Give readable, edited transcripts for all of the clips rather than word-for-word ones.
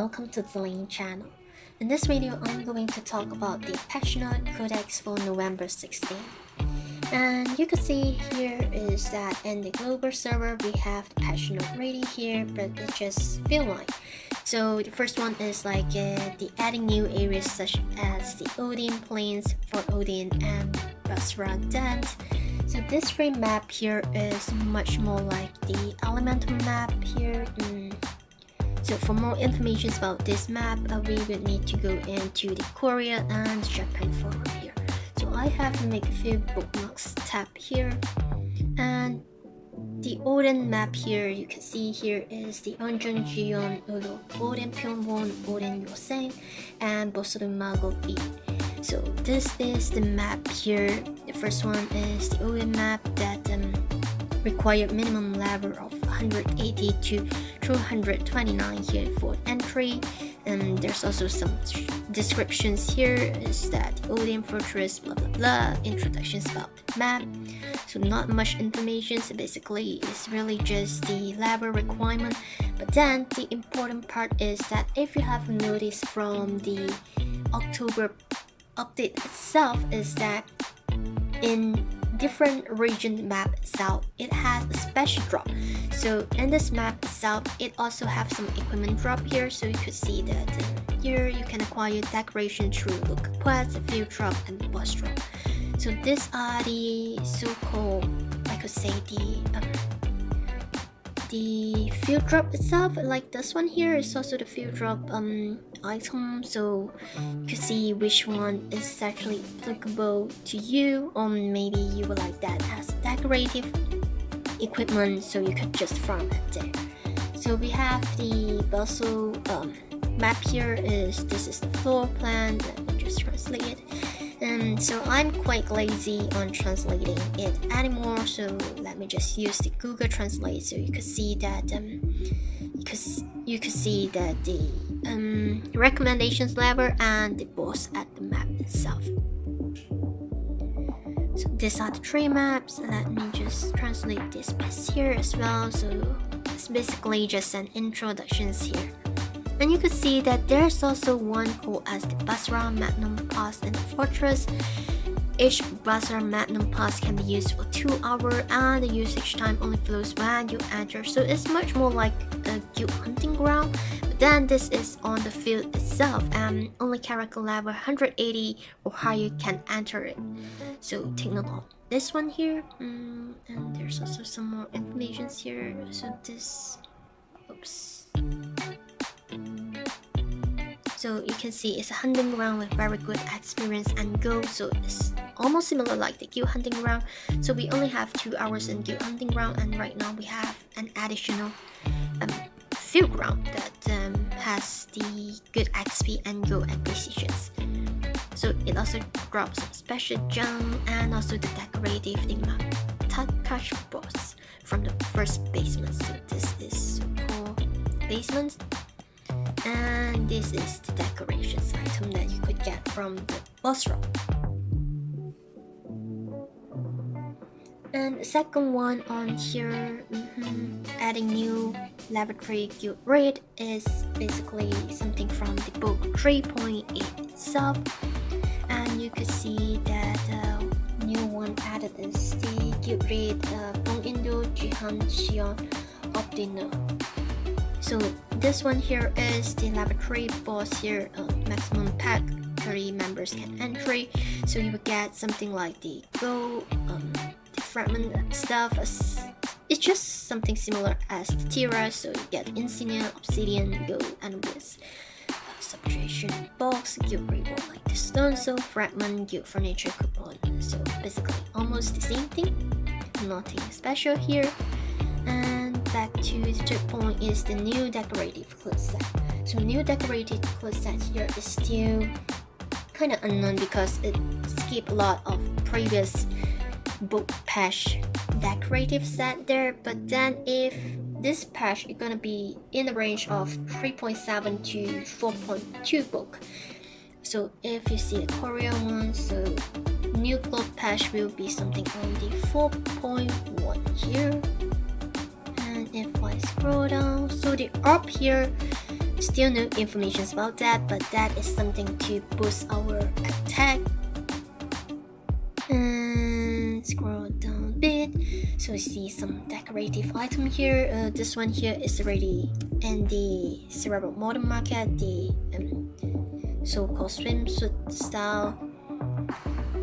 welcome to the Lane channel. In this video, I'm going to talk about the patch note codex for November 16. And you can see here is that in the global server we have the patch note ready here, but it just feel like. So the first one is like the adding new areas such as the Odin plains for Odin and Basra dance. So this free map here is much more like the elemental map here. So for more information about this map, we would need to go into the Korea and Japan forum here. So I have to make a few bookmarks tab here, and the Odin map here you can see here is the Onjun Jion Udo Odin Pyongbon Odin Yoseng and Bosuru Mago E. So this is the map here. The first one is the Odin map that require minimum level of 180 to 229 here for entry. And there's also some descriptions here is that Odin Fortress blah blah blah, introductions about the map. So not much information, so basically it's really just the level requirement. But then the important part is that if you have noticed from the October update itself is that in different region map itself it has a special drop. So in this map itself it also have some equipment drop here, so you could see that here you can acquire decoration through look quests, field drop and boss drop. So these are the so-called, I could say the field drop itself, like this one here is also the field drop item, so you can see which one is actually applicable to you, or maybe you would like that as decorative equipment, so you could just farm it there. So we have the Basel map here, this is the floor plan. Let me just translate it. So I'm quite lazy on translating it anymore, so let me just use the Google Translate, so you can see that the recommendations level and the boss at the map itself. So these are the three maps. Let me just translate this piece here as well. So it's basically just an introductions here. And you can see that there's also one called as the Basra Magnum Pass in the Fortress. Each Basra Magnum Pass can be used for 2 hours and the usage time only flows when you enter. So it's much more like a guild hunting ground. But then this is on the field itself and only character level 180 or higher can enter it. So take note of this one here. And there's also some more information here. So this, So you can see it's a hunting ground with very good experience and go. So it's almost similar like the guild hunting ground. So we only have 2 hours in guild hunting ground, and right now we have an additional field ground that has the good XP and go acquisitions. So it also drops some special gem and also the decorative Takash boss from the first basement. So this is called basement. And this is the decorations item that you could get from the boss drop. And the second one on here, adding new laboratory guild raid, is basically something from the book 3.8 itself. And you could see that new one added is the guild raid Bong Indo Jihan Xion Optina. So this one here is the laboratory boss here, maximum pack 30 members can entry. So you will get something like the gold, the fragment stuff. It's just something similar as the Tira, so you get insignia, obsidian, gold, and with subtraction box, guild reward like the stone soul, fragment, guild furniture coupon. So basically almost the same thing, nothing special here. Back to the third point is the new decorative clothes set. So new decorative clothes set here is still kind of unknown because it skipped a lot of previous book patch decorative set there. But then if this patch is gonna be in the range of 3.7 to 4.2 book. So if you see the Korean one, so new cloth patch will be something on the 4.1 here. If I scroll down, so the up here Still no information about that, but that is something to boost our attack. And scroll down a bit, so we see some decorative item here. This one here is already in the cerebral modern market, the so-called swimsuit style.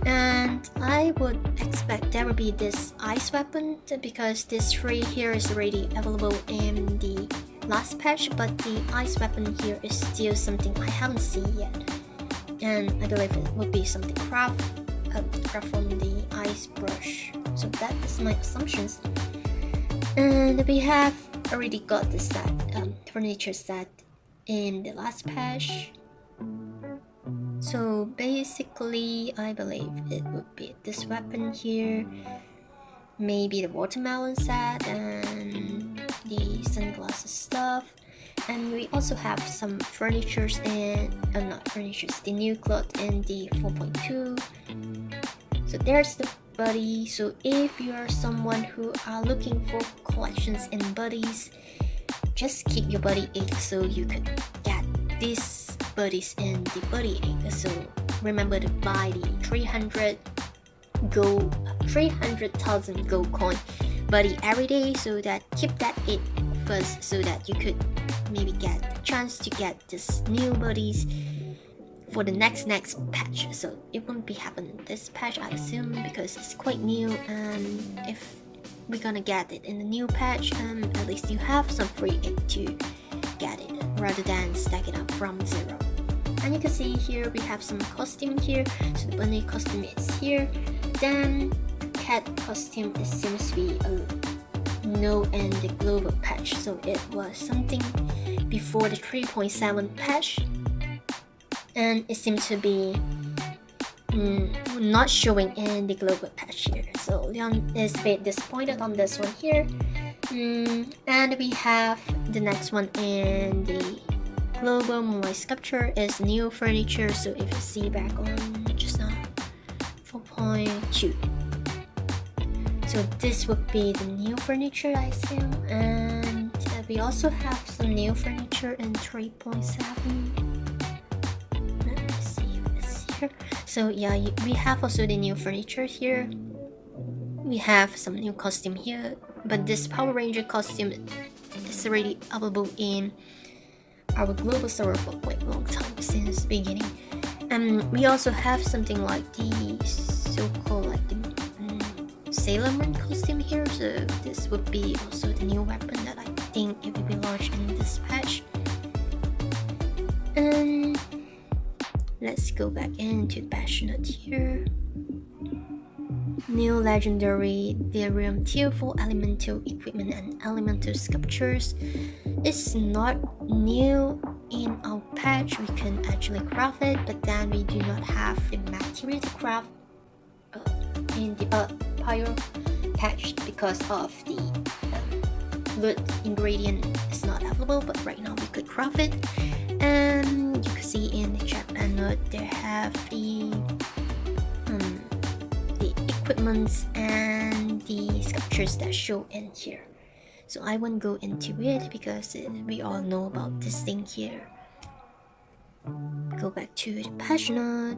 And I would expect there will be this ice weapon, because this tree here is already available in the last patch, but the ice weapon here is still something I haven't seen yet, and I believe it would be something craft from the ice brush. So that is my assumptions. And we have already got the set, furniture set in the last patch. So basically, I believe it would be this weapon here, maybe the watermelon set and the sunglasses stuff. And we also have some furnitures and not furnitures, the new cloth in the 4.2. So there's the buddy. So if you are someone who are looking for collections in buddies, just keep your buddy 8 so you could get these buddies in the buddy 8. So remember to buy the 300,000 gold coin buddy every day, so that keep that 8 first, so that you could maybe get the chance to get this new buddies for the next patch. So it won't be happening this patch, I assume, because it's quite new. And if we're gonna get it in the new patch, at least you have some free egg to get it, rather than stack it up from 0. And you can see here we have some costume here. So the bunny costume is here. Then cat costume, it seems to be no in the global patch, so it was something before the 3.7 patch, and it seems to be not showing in the global patch here. So Leon is a bit disappointed on this one here. And we have the next one in the global Moonlight Sculptor is new furniture. So if you see back on just now 4.2, so this would be the new furniture, I assume. And we also have some new furniture in 3.7. Let me see if it's here. So yeah, we have also the new furniture here. We have some new costume here, but this Power Ranger costume is already available in our global server for quite a long time, since the beginning. And we also have something like the so-called like the Sailor Moon costume here. So this would be also the new weapon that I think it will be launched in this patch. And let's go back into the patch note here. New legendary Therium Tier 4 elemental equipment and elemental sculptures. It's not new in our patch. We can actually craft it, but then we do not have the material to craft in the Pyro patch, because of the wood ingredient is not available. But right now we could craft it. And you can see in the Japan note there have the equipments and the sculptures that show in here. So I won't go into it because we all know about this thing here. Go back to the patch note.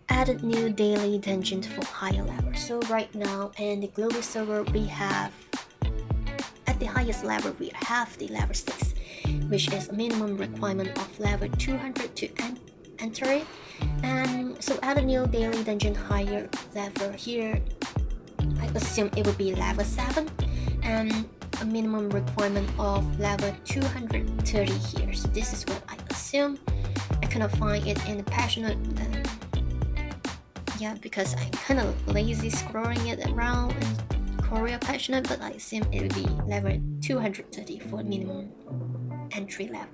Added new daily dungeons for higher levels. So right now in the global server we have, at the highest level we have the level 6, which is a minimum requirement of level 200 to enter it. And so add a new daily dungeon higher level here. I assume it will be level 7, and a minimum requirement of level 230 here. So this is what I assume. I cannot find it in the patch note. Yeah, because I'm kind of lazy scrolling it around in Korea patch note, but I assume it will be level 230 for minimum entry level.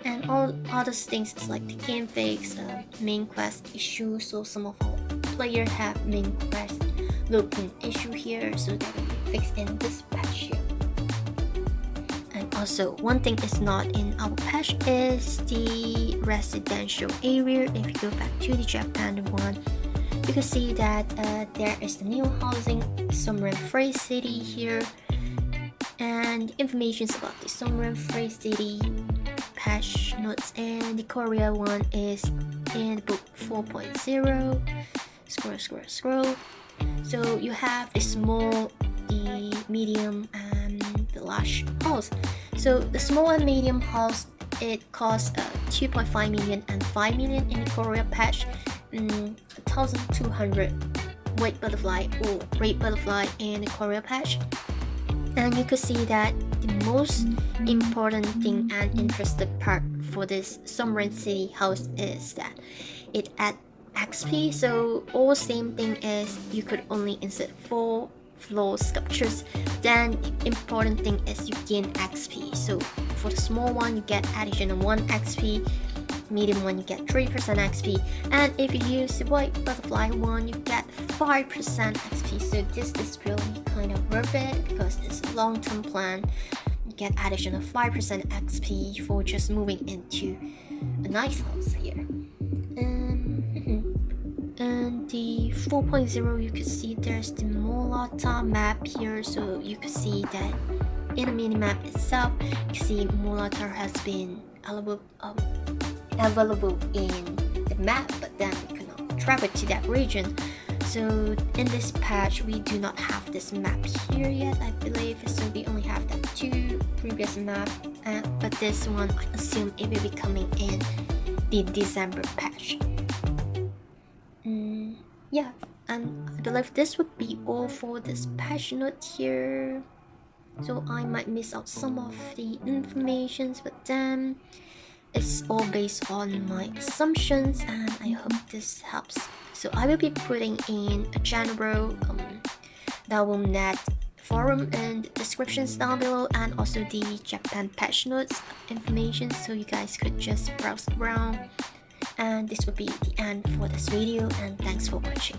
And all other things is like the game fix, main quest issue. So some of our players have main quest looping issue here, so that will be fixed in this patch here. And also one thing is not in our patch is the residential area. If you go back to the Japan one, you can see that there is the new housing Summer Free City here. and information about the Sunrun Free City patch notes, and the Korea one is in the book 4.0. Scroll. So you have the small, the medium, and the large house. So the small and medium house, it costs 2.5 million and 5 million in the Korea patch, 1,200 white butterfly or red butterfly in the Korea patch. And you could see that the most important thing and interesting part for this Sunrun City house is that it adds XP. So all same thing is you could only insert 4 floor sculptures. Then the important thing is you gain XP. So for the small one you get additional 1 XP, medium one you get 3% XP, and if you use the white butterfly one you get 5% XP. So this is really kind of worth it because it's a long-term plan. You get additional 5% XP for just moving into a nice house here. And the 4.0, you can see there's the Moonlight map here. So you can see that in the mini map itself, you can see Moonlight has been available in the map, but then we cannot travel to that region. So in this patch we do not have this map here yet, I believe. So we only have that 2 previous map, but this one I assume it will be coming in the December patch. Yeah, and I believe this would be all for this patch note here. So I might miss out some of the informations, but then it's all based on my assumptions, and I hope this helps. So I will be putting in a general net forum and descriptions down below, and also the Japan patch notes information, so you guys could just browse around. And this will be the end for this video, and thanks for watching.